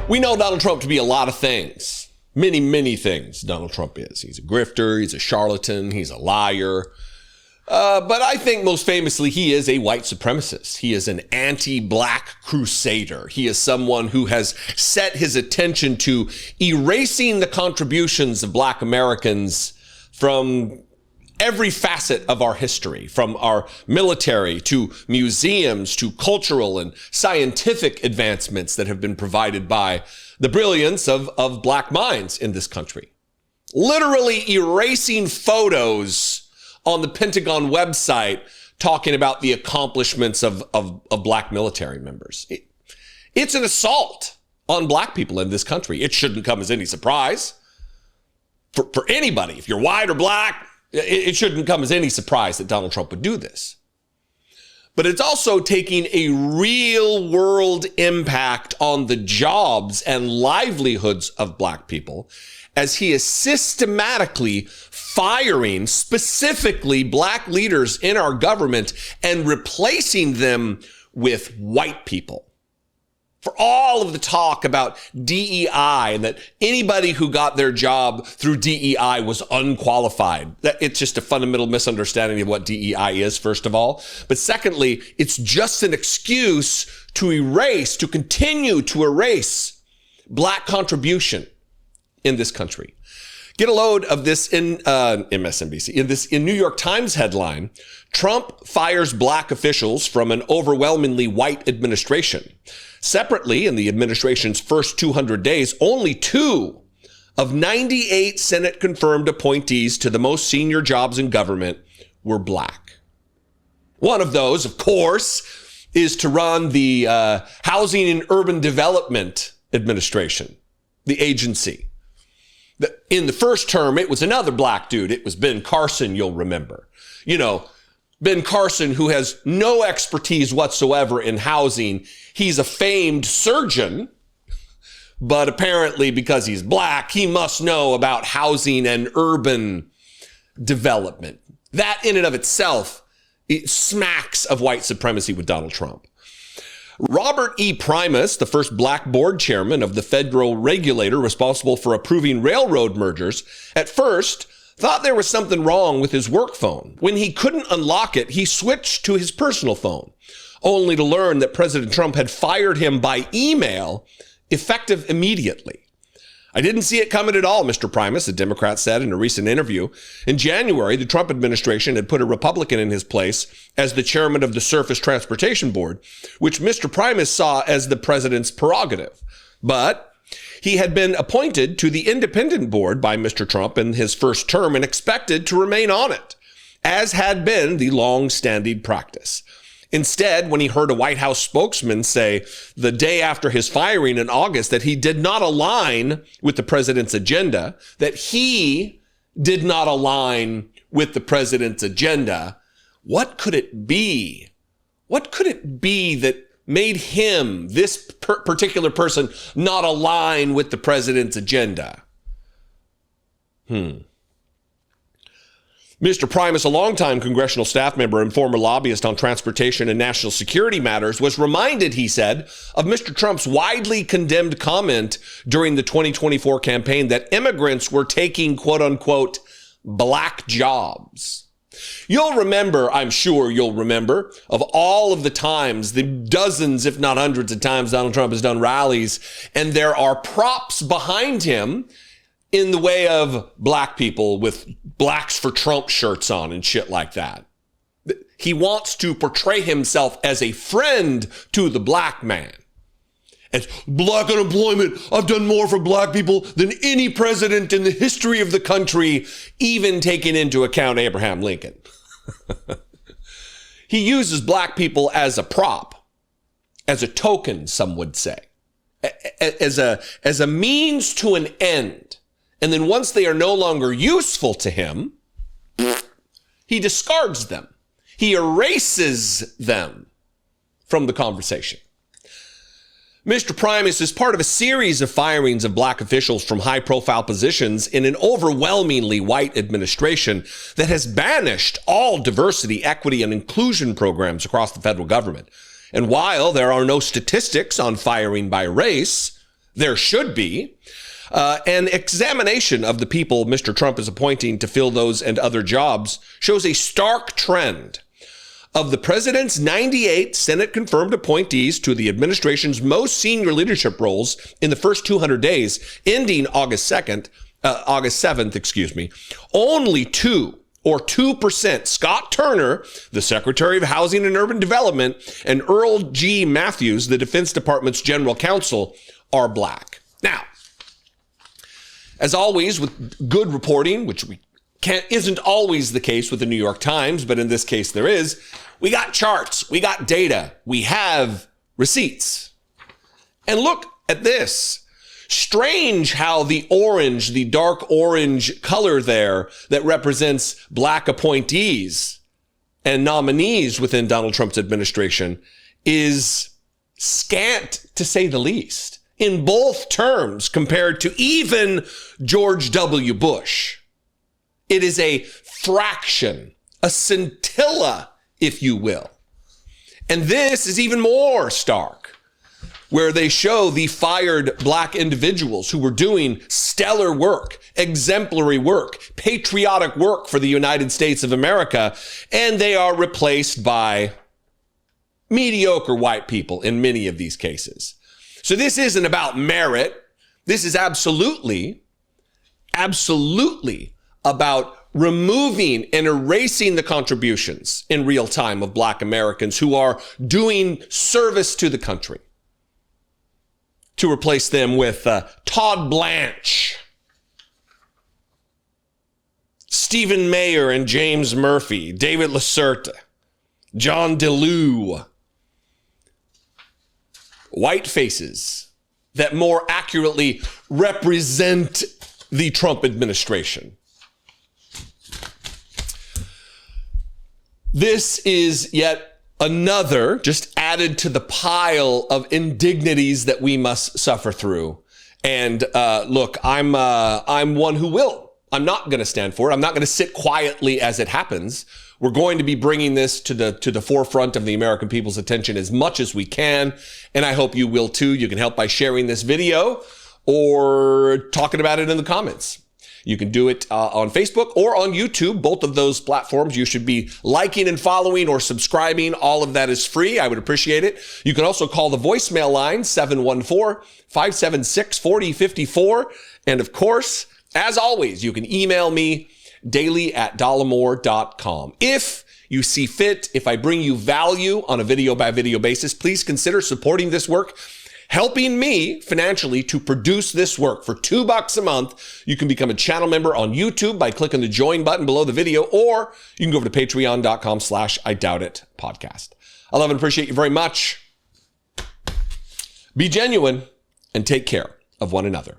We know Donald Trump to be a lot of things. Many, many things Donald Trump is. He's a grifter, he's a charlatan, he's a liar. But I think most famously, he is a white supremacist. He is an anti-black crusader. He is someone who has set his attention to erasing the contributions of black Americans from every facet of our history, from our military to museums to cultural and scientific advancements that have been provided by the brilliance of black minds in this country. Literally erasing photos on the Pentagon website talking about the accomplishments of black military members. It's an assault on black people in this country. It shouldn't come as any surprise for anybody. If you're white or black, it shouldn't come as any surprise that Donald Trump would do this. But it's also taking a real world impact on the jobs and livelihoods of black people as he is systematically firing specifically black leaders in our government and replacing them with white people. For all of the talk about DEI and that anybody who got their job through DEI was unqualified. It's just a fundamental misunderstanding of what DEI is, first of all. But secondly, it's just an excuse to continue to erase black contribution in this country. Get a load of this in MSNBC. In New York Times headline, Trump fires black officials from an overwhelmingly white administration. Separately, in the administration's first 200 days, only 2 of 98 Senate confirmed appointees to the most senior jobs in government were black. One of those, of course, is to run the Housing and Urban Development Administration, the agency. In the first term, it was another black dude. It was Ben Carson, you'll remember. You know, Ben Carson, who has no expertise whatsoever in housing. He's a famed surgeon, but apparently because he's black, he must know about housing and urban development. That in and of itself, it smacks of white supremacy with Donald Trump. Robert E. Primus, the first black board chairman of the federal regulator responsible for approving railroad mergers, at first thought there was something wrong with his work phone. When he couldn't unlock it, he switched to his personal phone, only to learn that President Trump had fired him by email, effective immediately. I didn't see it coming at all, Mr. Primus, a Democrat said in a recent interview. In January, the Trump administration had put a Republican in his place as the chairman of the Surface Transportation Board, which Mr. Primus saw as the president's prerogative. But he had been appointed to the independent board by Mr. Trump in his first term and expected to remain on it, as had been the long-standing practice. Instead, when he heard a White House spokesman say the day after his firing in August that he did not align with the president's agenda, that he did not align with the president's agenda, what could it be? What could it be that made him, this particular person, not align with the president's agenda? Mr. Primus, a longtime congressional staff member and former lobbyist on transportation and national security matters, was reminded, he said, of Mr. Trump's widely condemned comment during the 2024 campaign that immigrants were taking, quote unquote, black jobs. You'll remember, I'm sure you'll remember, of all of the times, the dozens, if not hundreds of times Donald Trump has done rallies, and there are props behind him in the way of black people with Blacks for Trump shirts on and shit like that. He wants to portray himself as a friend to the black man. And black unemployment, I've done more for black people than any president in the history of the country, even taking into account Abraham Lincoln. He uses black people as a prop, as a token, some would say, as a means to an end. And then once they are no longer useful to him, he discards them. He erases them from the conversation. Mr. Primus is part of a series of firings of black officials from high-profile positions in an overwhelmingly white administration that has banished all diversity, equity, and inclusion programs across the federal government. And while there are no statistics on firing by race, There should be. An examination of the people Mr. Trump is appointing to fill those and other jobs shows a stark trend. Of the president's 98 Senate-confirmed appointees to the administration's most senior leadership roles in the first 200 days, ending August 7th, only 2%, Scott Turner, the Secretary of Housing and Urban Development, and Earl G. Matthews, the Defense Department's General Counsel, are black. Now, as always with good reporting, which isn't always the case with the New York Times, but in this case there is, we got charts, we got data, we have receipts. And look at this. Strange how the dark orange color there that represents black appointees and nominees within Donald Trump's administration is scant, to say the least, in both terms compared to even George W. Bush. It is a fraction, a scintilla, if you will. And this is even more stark, where they show the fired black individuals who were doing stellar work, exemplary work, patriotic work for the United States of America, and they are replaced by mediocre white people in many of these cases. So this isn't about merit. This is absolutely about removing and erasing the contributions in real time of black Americans who are doing service to the country, to replace them with Todd Blanche, Stephen Mayer and James Murphy, David Lacerta, John DeLue. White faces that more accurately represent the Trump administration. This is yet another, just added to the pile of indignities that we must suffer through. And look, I'm one who will. I'm not going to stand for it. I'm not going to sit quietly as it happens. We're going to be bringing this to the forefront of the American people's attention as much as we can. And I hope you will too. You can help by sharing this video or talking about it in the comments. You can do it on Facebook or on YouTube. Both of those platforms you should be liking and following or subscribing. All of that is free. I would appreciate it. You can also call the voicemail line 714-576-4054. And of course, as always, you can email me daily@dollemore.com. If you see fit, if I bring you value on a video by video basis, please consider supporting this work, helping me financially to produce this work. For $2 a month, you can become a channel member on YouTube by clicking the join button below the video, or you can go over to patreon.com/IDoubtIt I love and appreciate you very much. Be genuine and take care of one another.